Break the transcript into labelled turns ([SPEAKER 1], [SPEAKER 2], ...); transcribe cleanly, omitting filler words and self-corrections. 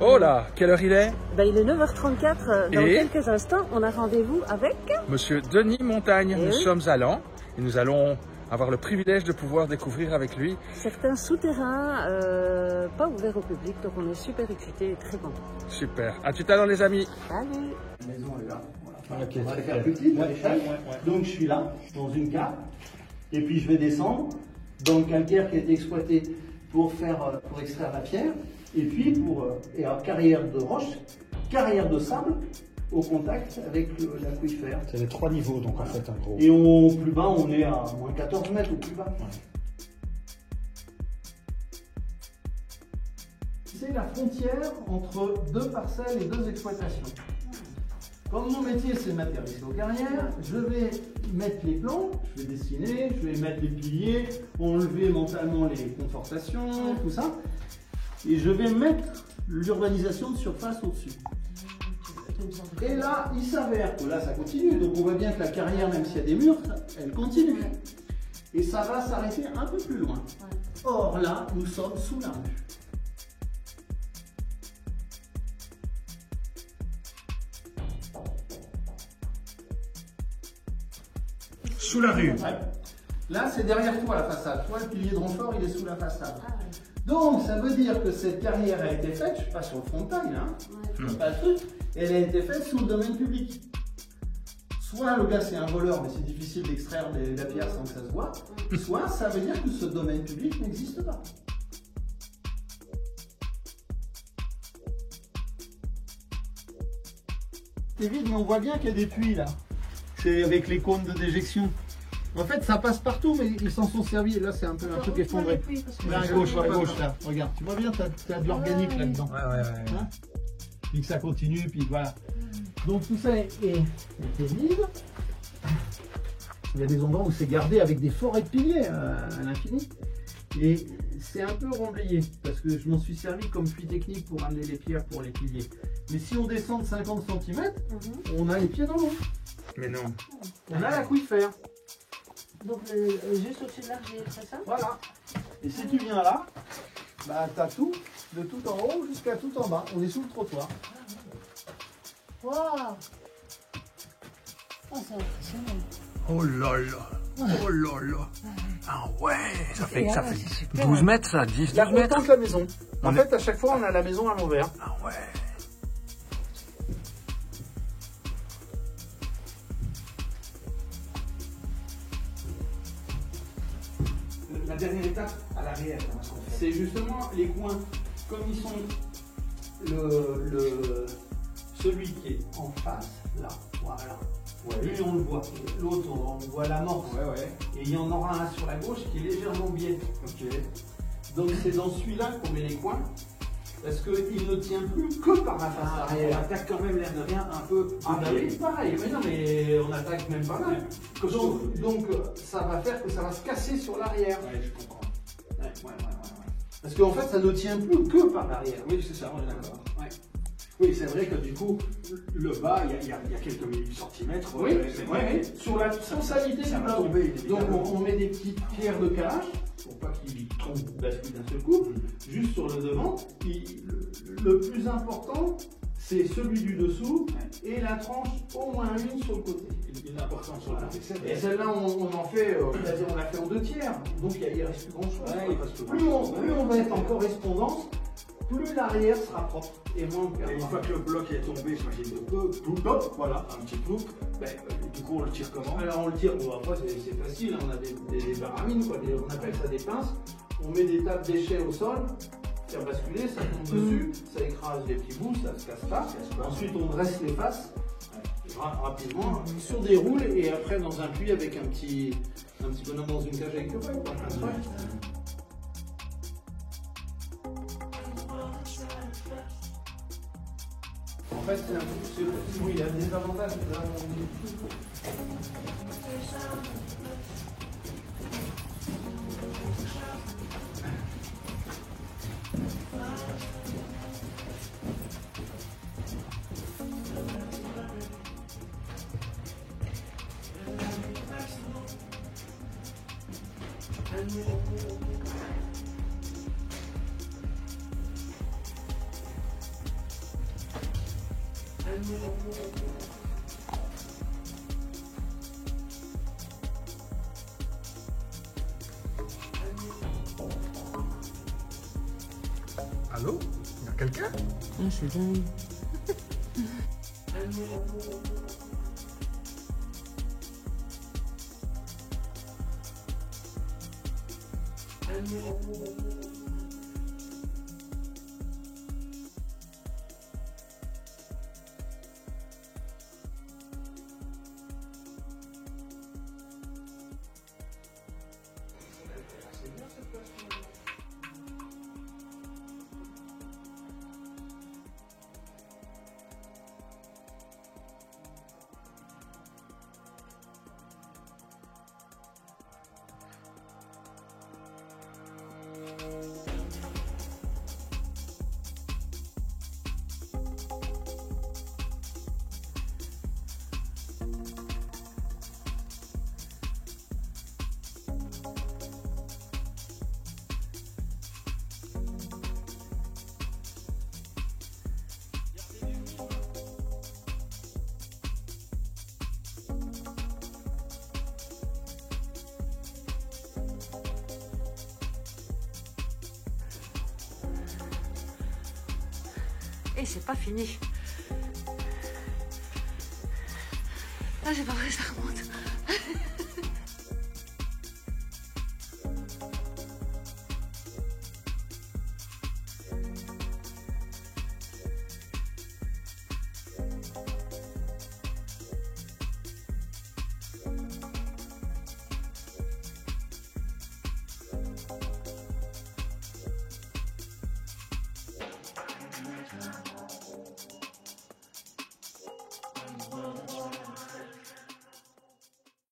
[SPEAKER 1] Oh là, quelle heure il est?
[SPEAKER 2] Il est 9h34. Dans quelques instants, on a rendez-vous avec...
[SPEAKER 1] Monsieur Denis Montagne. Nous
[SPEAKER 2] oui.
[SPEAKER 1] sommes à Laon et nous allons avoir le privilège de pouvoir découvrir avec lui
[SPEAKER 2] certains souterrains pas ouverts au public. Donc on est super excités et très contents.
[SPEAKER 1] Super. À tout à l'heure les amis.
[SPEAKER 2] Salut.
[SPEAKER 3] La maison est là. Voilà. Okay, on va les faire plus petites à l'échelle. Donc je suis là, dans une cave. Et puis je vais descendre dans le calcaire qui a été exploité pour extraire la pierre. Et puis carrière de roche, carrière de sable au contact avec l'aquifère.
[SPEAKER 4] C'est les 3 niveaux donc en fait en gros.
[SPEAKER 3] Et au plus bas on est à moins 14 mètres au plus bas. Ouais. C'est la frontière entre 2 parcelles et 2 exploitations. Comme mon métier c'est de mettre les risques aux carrières, je vais mettre les plans, je vais dessiner, je vais mettre les piliers, enlever mentalement les confortations, tout ça. Et je vais mettre l'urbanisation de surface au-dessus. Et là, il s'avère que là, ça continue. Donc on voit bien que la carrière, même s'il y a des murs, elle continue. Et ça va s'arrêter un peu plus loin. Or là, nous sommes sous la rue.
[SPEAKER 4] Sous la rue.
[SPEAKER 3] Ouais. Là, c'est derrière toi la façade. Toi, le pilier de renfort, il est sous la façade. Donc, ça veut dire que cette carrière a été faite, je ne suis pas sur le frontal, hein, pas le truc, elle a été faite sous le domaine public. Soit le gars c'est un voleur, mais c'est difficile d'extraire la pierre sans que ça se voit, soit ça veut dire que ce domaine public n'existe pas. C'est vide, mais on voit bien qu'il y a des puits là. C'est avec les cônes de déjection. En fait, ça passe partout, mais ils s'en sont servis. Et là, c'est un peu un truc effondré. Là, à gauche, là. Regarde, tu vois bien, tu as de l'organique là-dedans.
[SPEAKER 4] Ouais.
[SPEAKER 3] Hein, puis que ça continue, puis voilà. Donc tout ça est vide. Il y a des endroits où c'est gardé avec des forêts de piliers à l'infini. Et c'est un peu remblayé, parce que je m'en suis servi comme puits technique pour amener les pierres pour les piliers. Mais si on descend de 50 cm, on a les pieds dans l'eau.
[SPEAKER 1] Mais non.
[SPEAKER 3] On a l'aquifère.
[SPEAKER 2] Donc juste au-dessus de l'argile, c'est ça?
[SPEAKER 3] Voilà. Et si tu viens là, bah t'as tout, de tout en haut jusqu'à tout en bas. On est sous le trottoir.
[SPEAKER 2] Waouh! Oh, c'est impressionnant.
[SPEAKER 1] Oh là là. Oh là là. Ah ouais, ça fait 12 mètres ça, 10, 12
[SPEAKER 3] Là, on
[SPEAKER 1] mètres.
[SPEAKER 3] tente la maison. En fait, à chaque fois, on a la maison à l'envers.
[SPEAKER 1] Ah ouais.
[SPEAKER 3] La dernière étape, à l'arrière, c'est justement les coins. Comme ils sont celui qui est en face, là, voilà. Ouais. Lui, on le voit. L'autre, on voit l'amorce. Et il y en aura un sur la gauche qui est légèrement biais. Donc c'est dans celui-là qu'on met les coins. Parce qu'il ne tient plus que par la face arrière.
[SPEAKER 5] On attaque quand même l'air de rien un peu.
[SPEAKER 3] Ah bah oui, pareil, mais non, mais on attaque même pas mal. Donc ça va faire que ça va se casser sur l'arrière.
[SPEAKER 5] Ouais, je comprends. Ouais.
[SPEAKER 3] Parce qu'en fait, ça ne tient plus que par l'arrière.
[SPEAKER 5] Oui, c'est ça, on est d'accord.
[SPEAKER 3] Ouais.
[SPEAKER 5] Oui, c'est vrai que du coup, le bas, il y a quelques centimètres.
[SPEAKER 3] Oui,
[SPEAKER 5] c'est vrai.
[SPEAKER 3] Sur la totalité
[SPEAKER 5] ça
[SPEAKER 3] du
[SPEAKER 5] va
[SPEAKER 3] bloc.
[SPEAKER 5] tomber.
[SPEAKER 3] Donc on met des petites pierres de calage pour pas qu'il tombe bascule d'un seul coup, juste sur le devant. Le plus important, c'est celui du dessous et la tranche au moins une sur le côté.
[SPEAKER 5] Une importance sur le côté.
[SPEAKER 3] Et celle-là, on en fait, c'est-à-dire on l'a fait en 2 tiers. Donc il reste plus grand-chose.
[SPEAKER 5] Ouais, parce que
[SPEAKER 3] Plus on va être en correspondance, plus l'arrière sera propre et moins on
[SPEAKER 5] Et
[SPEAKER 3] perdra.
[SPEAKER 5] une fois que le bloc est tombé, j'imagine de peu, ploup, voilà, un petit ploup, du coup on le tire comment?
[SPEAKER 3] Alors on le tire, bon après c'est facile, on a des baramines, quoi, on appelle ça des pinces. On met des tas de déchets au sol, faire basculer, ça tombe dessus, ça écrase les petits bouts, ça se casse pas. Ensuite on dresse les faces rapidement sur des roules et après dans un puits avec un petit bonhomme dans une cage avec le feuille. En fait, oui, il y a des avantages.
[SPEAKER 1] Allô? Il y a quelqu'un?
[SPEAKER 2] Ah, c'est dingue. Et c'est pas fini. Ah, c'est pas vrai, ça remonte.